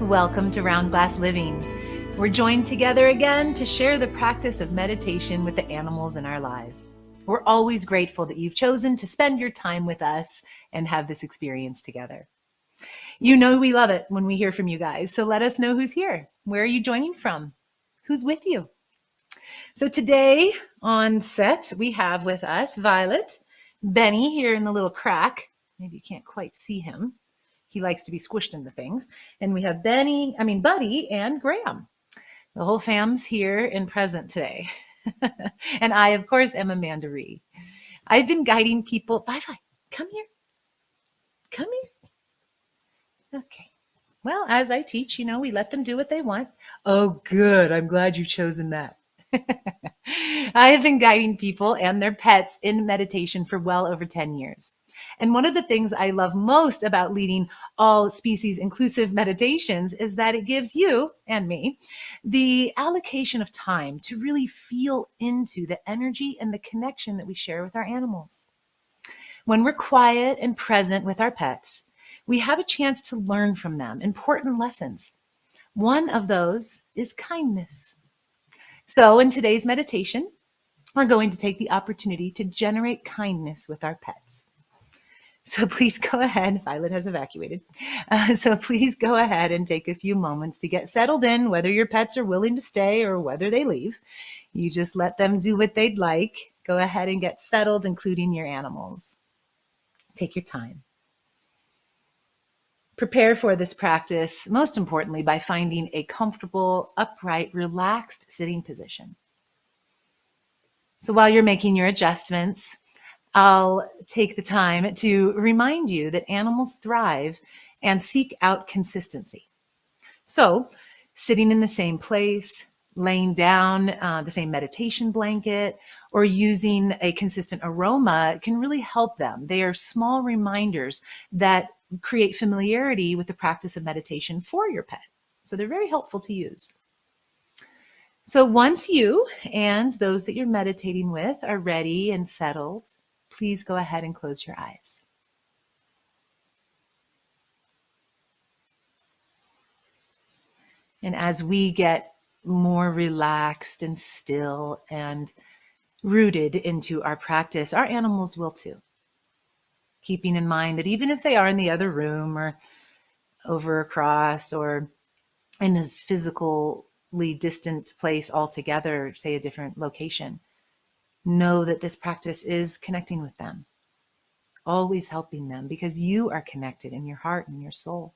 Welcome to Round Glass Living. We're joined together again to share the practice of meditation with the animals in our lives. We're always grateful that you've chosen to spend your time with us and have this experience together. You know we love it when we hear from you guys, so let us know who's here. Where are you joining from? Who's with you? So today on set, we have with us Violet, Benny here in the little crack. Maybe you can't quite see him. He likes to be squished into things. And we have Buddy and Graham. The whole fam's here and present today. And I, of course, am Amanda Ree. I've been guiding people. Vi, come here. Come here. Okay. Well, as I teach, we let them do what they want. Oh, good. I'm glad you've chosen that. I have been guiding people and their pets in meditation for well over 10 years. And one of the things I love most about leading all species inclusive meditations is that it gives you and me the allocation of time to really feel into the energy and the connection that we share with our animals. When we're quiet and present with our pets, we have a chance to learn from them important lessons. One of those is kindness. So in today's meditation, we're going to take the opportunity to generate kindness with our pets. So please go ahead. Violet has evacuated. So please go ahead and take a few moments to get settled in, whether your pets are willing to stay or whether they leave. You just let them do what they'd like. Go ahead and get settled, including your animals. Take your time. Prepare for this practice, most importantly, by finding a comfortable, upright, relaxed sitting position. So while you're making your adjustments, I'll take the time to remind you that animals thrive and seek out consistency. So sitting in the same place, laying down the same meditation blanket, or using a consistent aroma can really help them. They are small reminders that create familiarity with the practice of meditation for your pet. So they're very helpful to use. So once you and those that you're meditating with are ready and settled, please go ahead and close your eyes. And as we get more relaxed and still and rooted into our practice, our animals will too. Keeping in mind that even if they are in the other room or over across or in a physically distant place altogether, say a different location, know that this practice is connecting with them, always helping them because you are connected in your heart and your soul.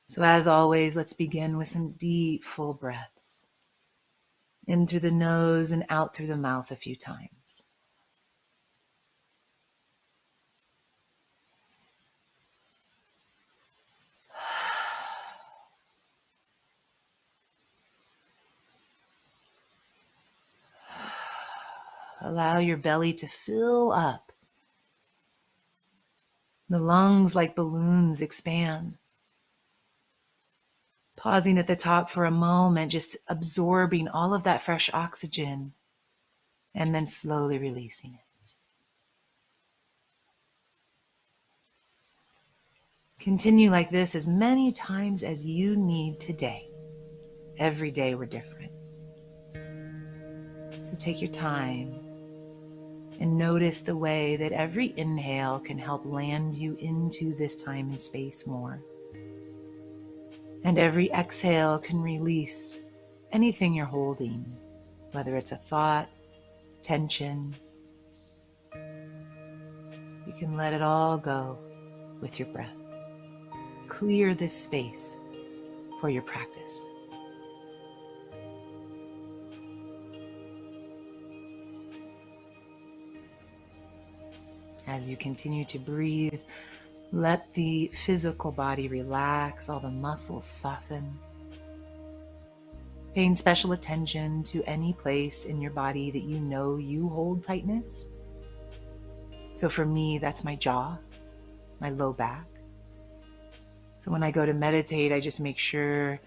So as always, let's begin with some deep, full breaths. In through the nose and out through the mouth a few times. Allow your belly to fill up. The lungs, like balloons, expand. Pausing at the top for a moment, just absorbing all of that fresh oxygen, and then slowly releasing it. Continue like this as many times as you need today. Every day we're different. So take your time and notice the way that every inhale can help land you into this time and space more. And every exhale can release anything you're holding, whether it's a thought, tension. You can let it all go with your breath. Clear this space for your practice. As you continue to breathe, let the physical body relax, all the muscles soften. Paying special attention to any place in your body that you know you hold tightness. So for me, that's my jaw, my low back. So when I go to meditate, I just make sure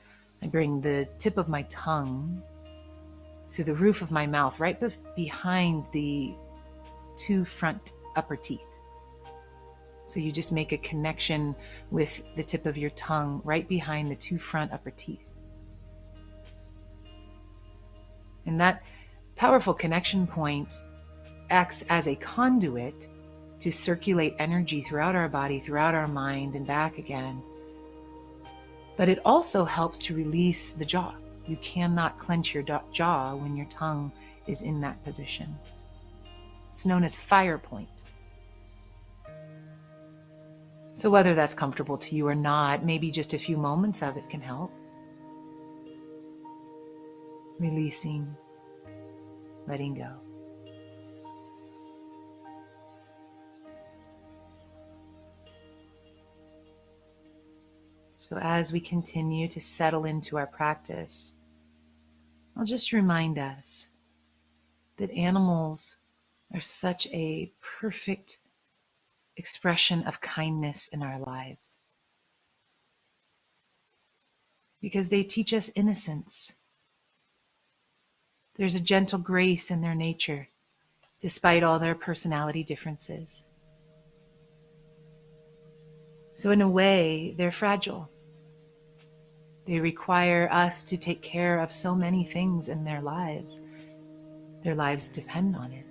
I bring the tip of my tongue to the roof of my mouth, right behind the two front upper teeth. So you just make a connection with the tip of your tongue right behind the two front upper teeth. And that powerful connection point acts as a conduit to circulate energy throughout our body, throughout our mind, and back again. But it also helps to release the jaw. You cannot clench your jaw when your tongue is in that position. It's known as fire point. So whether that's comfortable to you or not, maybe just a few moments of it can help. Releasing, letting go. So as we continue to settle into our practice, I'll just remind us that animals are such a perfect expression of kindness in our lives, because they teach us innocence. There's a gentle grace in their nature, despite all their personality differences. So in a way, they're fragile. They require us to take care of so many things in their lives. Their lives depend on it.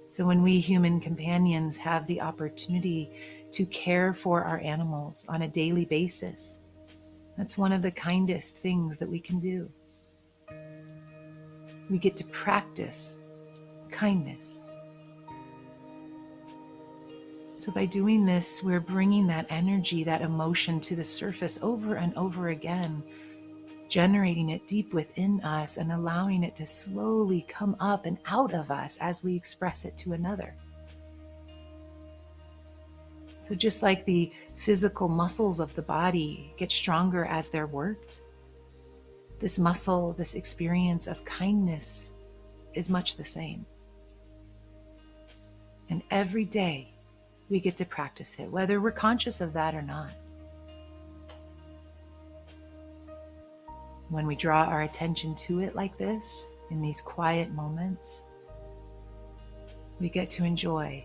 So when we human companions have the opportunity to care for our animals on a daily basis, that's one of the kindest things that we can do. We get to practice kindness. So by doing this, we're bringing that energy, that emotion to the surface over and over again, generating it deep within us and allowing it to slowly come up and out of us as we express it to another. So just like the physical muscles of the body get stronger as they're worked, this muscle, this experience of kindness is much the same. And every day we get to practice it, whether we're conscious of that or not. When we draw our attention to it like this, in these quiet moments, we get to enjoy.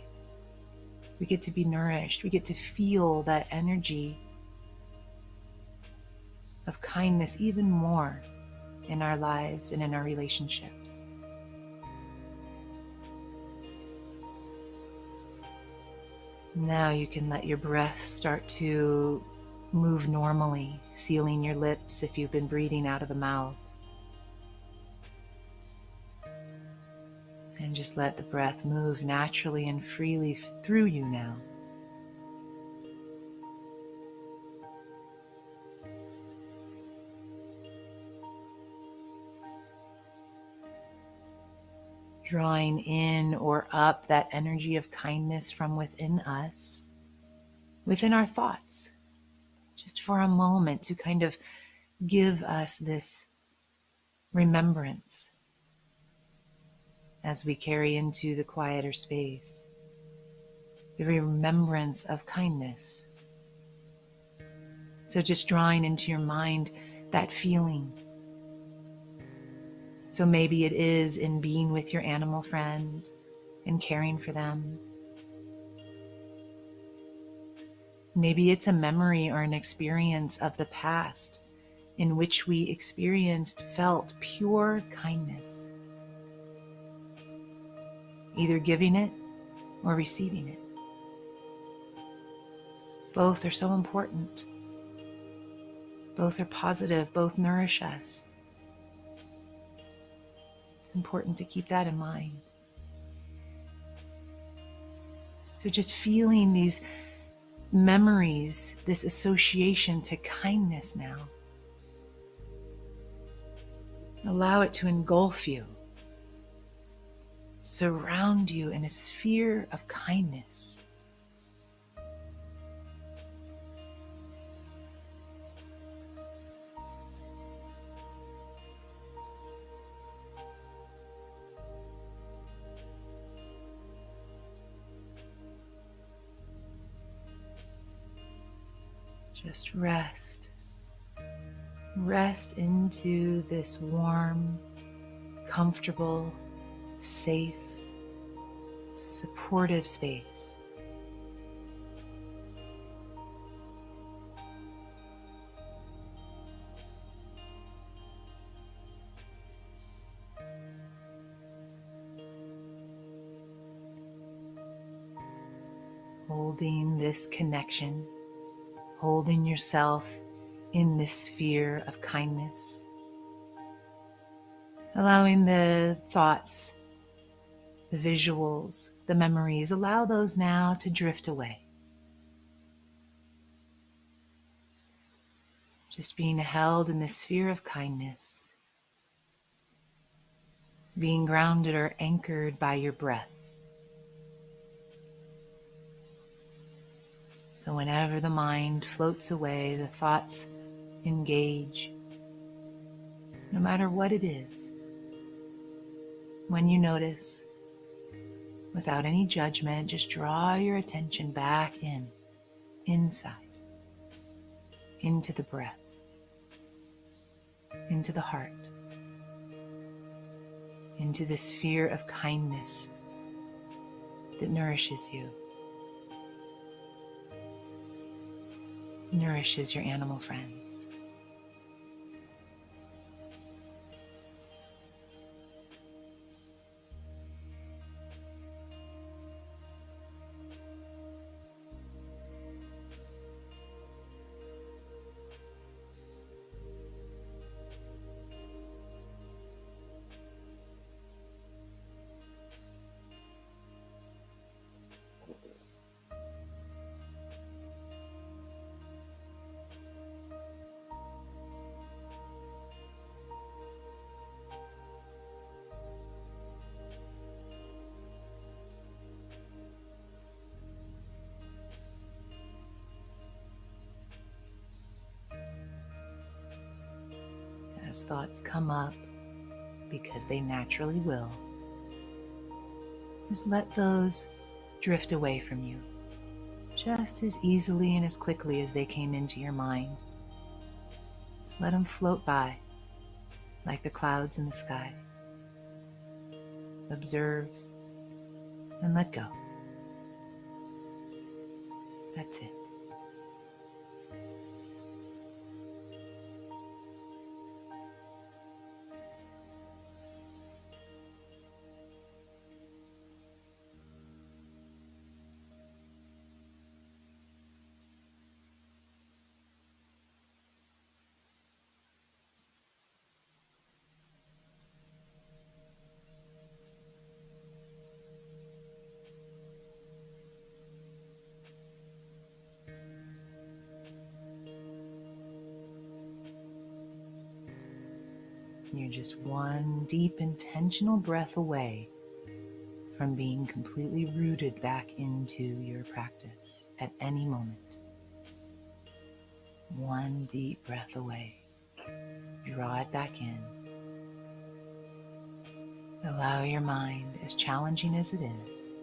We get to be nourished. We get to feel that energy of kindness even more in our lives and in our relationships. Now you can let your breath start to move normally, sealing your lips if you've been breathing out of the mouth. And just let the breath move naturally and freely through you now. Drawing in or up that energy of kindness from within us, within our thoughts, just for a moment to kind of give us this remembrance as we carry into the quieter space, the remembrance of kindness. So just drawing into your mind that feeling. So maybe it is in being with your animal friend and caring for them. Maybe it's a memory or an experience of the past in which we felt pure kindness, either giving it or receiving it. Both are so important. Both are positive, both nourish us. It's important to keep that in mind. So just feeling these memories, this association to kindness now. Allow it to engulf you, surround you in a sphere of kindness. Just rest. Rest into this warm, comfortable, safe supportive space. Holding this connection, holding yourself in this sphere of kindness, allowing the thoughts, the visuals, the memories, allow those now to drift away. Just being held in this sphere of kindness, being grounded or anchored by your breath. So whenever the mind floats away, the thoughts engage, no matter what it is. When you notice, without any judgment, just draw your attention back inside, into the breath, into the heart, into the sphere of kindness that nourishes you, nourishes your animal friends. As thoughts come up, because they naturally will, just let those drift away from you, just as easily and as quickly as they came into your mind. Just let them float by, like the clouds in the sky. Observe and let go. That's it. You're just one deep, intentional breath away from being completely rooted back into your practice at any moment. One deep breath away. Draw it back in. Allow your mind, as challenging as it is,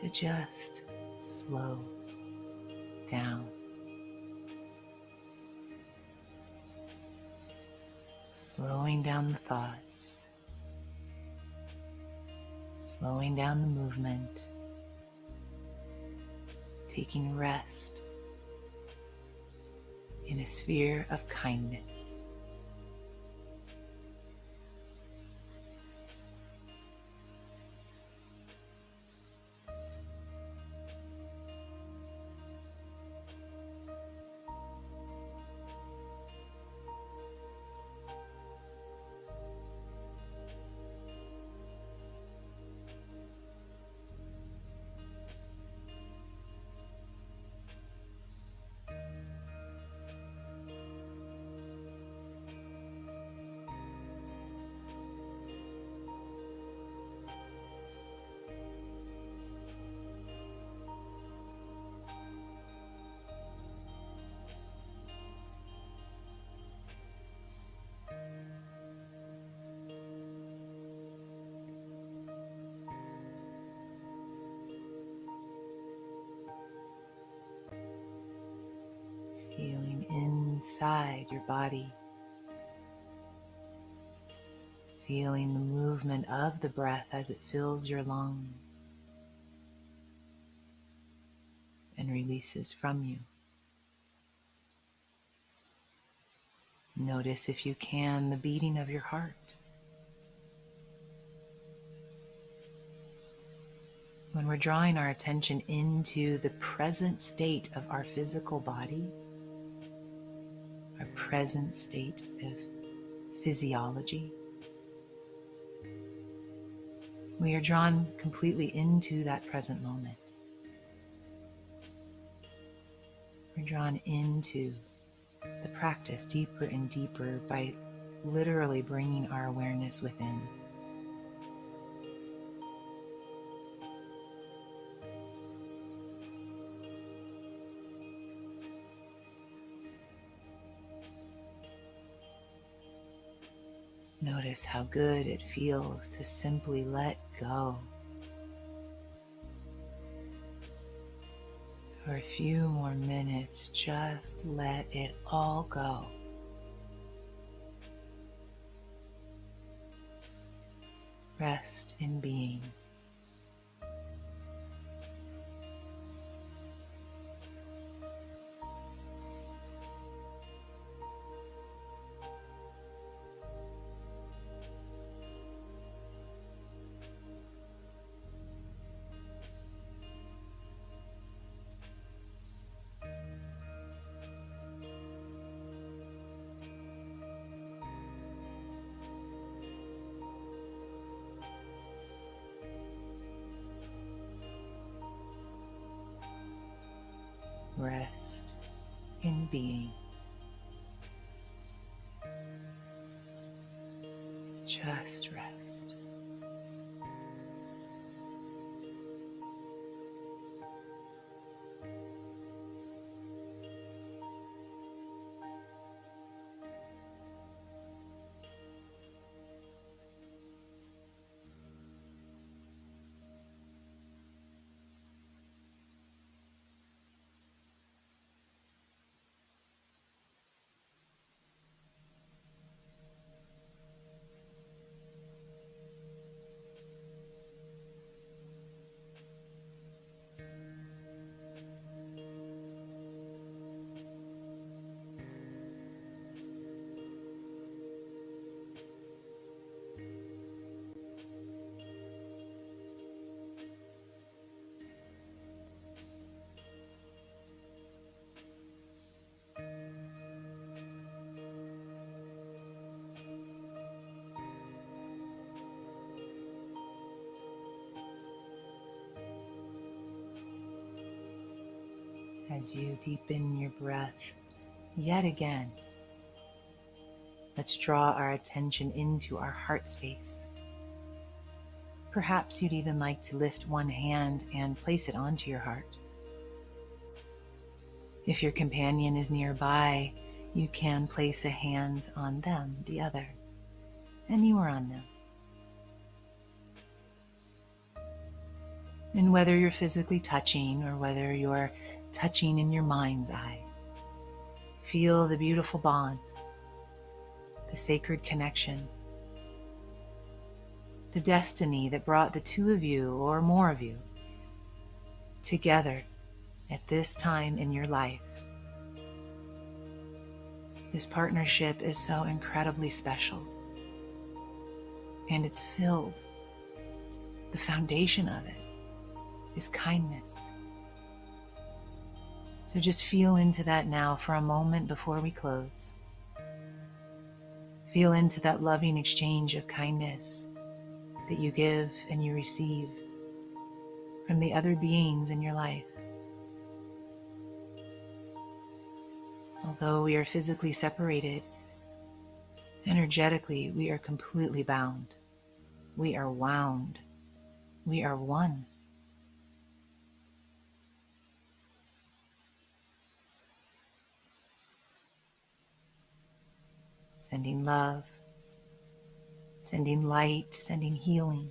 to just slow down. Slowing down the thoughts, slowing down the movement, taking rest in a sphere of kindness. Feeling inside your body, feeling the movement of the breath as it fills your lungs and releases from you. Notice, if you can, the beating of your heart. When we're drawing our attention into the present state of our physical body, our present state of physiology, we are drawn completely into that present moment. We're drawn into the practice deeper and deeper by literally bringing our awareness within. Notice how good it feels to simply let go. For a few more minutes, just let it all go. Rest in being. Rest in being. Just rest. As you deepen your breath yet again, let's draw our attention into our heart space. Perhaps you'd even like to lift one hand and place it onto your heart. If your companion is nearby, you can place a hand on them, the other, anywhere on them. And whether you're physically touching or whether you're touching in your mind's eye, feel the beautiful bond, the sacred connection, the destiny that brought the two of you or more of you together at this time in your life. This partnership is so incredibly special, and it's filled. The foundation of it is kindness. So just feel into that now for a moment before we close. Feel into that loving exchange of kindness that you give and you receive from the other beings in your life. Although we are physically separated, energetically we are completely bound. We are wound. We are one. Sending love, sending light, sending healing.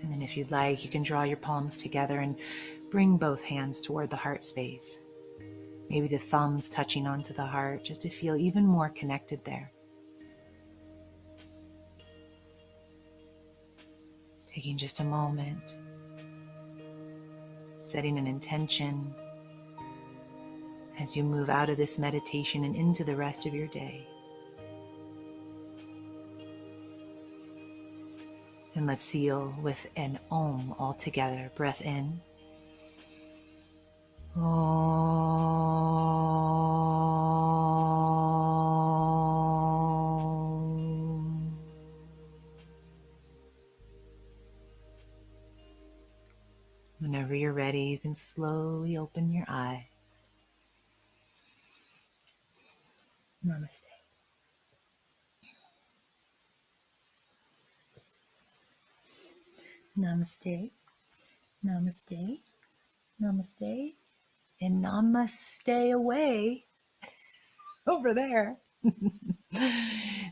And then if you'd like, you can draw your palms together and bring both hands toward the heart space. Maybe the thumbs touching onto the heart, just to feel even more connected there. Taking just a moment, setting an intention as you move out of this meditation and into the rest of your day. And let's seal with an Om all together. Breath in. Om. Whenever you're ready, you can slowly open your eyes. Namaste. Namaste. Namaste. Namaste. And namaste away over there.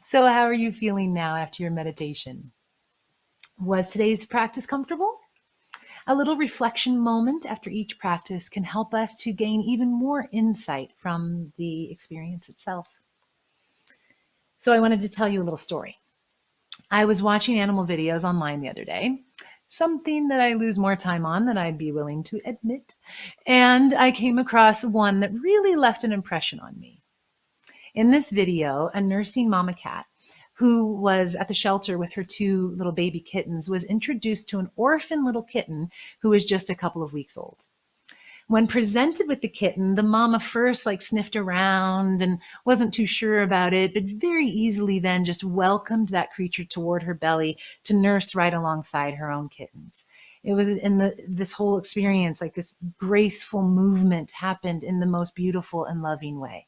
So how are you feeling now after your meditation? Was today's practice comfortable? A little reflection moment after each practice can help us to gain even more insight from the experience itself. So I wanted to tell you a little story. I was watching animal videos online the other day, something that I lose more time on than I'd be willing to admit, and I came across one that really left an impression on me. In this video, a nursing mama cat who was at the shelter with her 2 little baby kittens was introduced to an orphan little kitten who was just a couple of weeks old. When presented with the kitten, the mama first sniffed around and wasn't too sure about it, but very easily then just welcomed that creature toward her belly to nurse right alongside her own kittens. It was in this whole experience, this graceful movement happened in the most beautiful and loving way.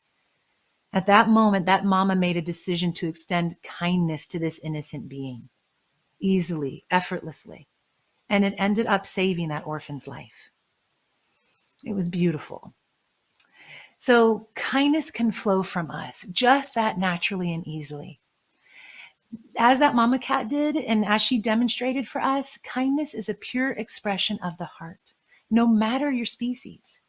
At that moment, that mama made a decision to extend kindness to this innocent being, easily, effortlessly, and it ended up saving that orphan's life. It was beautiful. So kindness can flow from us just that naturally and easily. As that mama cat did, and as she demonstrated for us, kindness is a pure expression of the heart, no matter your species.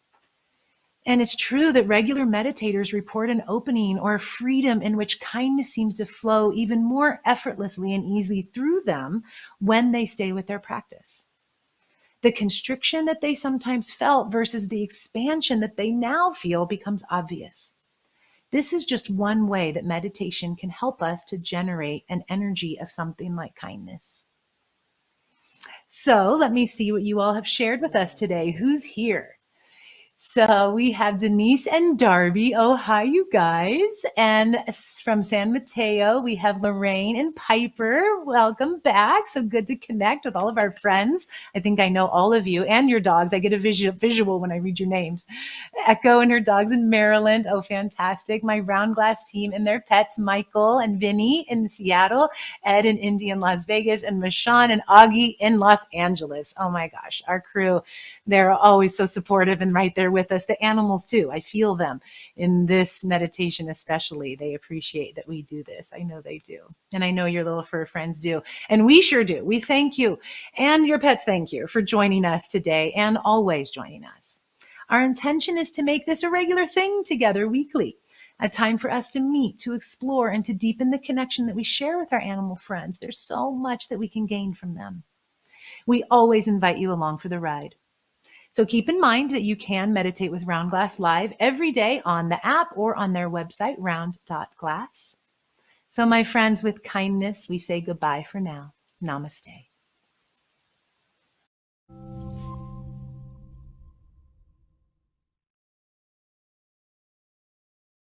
And it's true that regular meditators report an opening or a freedom in which kindness seems to flow even more effortlessly and easily through them when they stay with their practice. The constriction that they sometimes felt versus the expansion that they now feel becomes obvious. This is just one way that meditation can help us to generate an energy of something like kindness. So let me see what you all have shared with us today. Who's here? So we have Denise and Darby. Oh, hi, you guys. And from San Mateo, we have Lorraine and Piper. Welcome back. So good to connect with all of our friends. I think I know all of you and your dogs. I get a visual when I read your names. Echo and her dogs in Maryland. Oh, fantastic. My Round Glass team and their pets, Michael and Vinny in Seattle, Ed and Indy in Las Vegas, and Mashawn and Augie in Los Angeles. Oh my gosh, our crew, they're always so supportive and right there with us. The animals too. I feel them in this meditation, especially. They appreciate that we do this. I know they do. And I know your little fur friends do. And we sure do. We thank you. And your pets thank you for joining us today and always joining us. Our intention is to make this a regular thing together weekly, a time for us to meet, to explore, and to deepen the connection that we share with our animal friends. There's so much that we can gain from them. We always invite you along for the ride. So keep in mind that you can meditate with Round Glass live every day on the app or on their website, round.glass. So my friends, with kindness, we say goodbye for now. Namaste.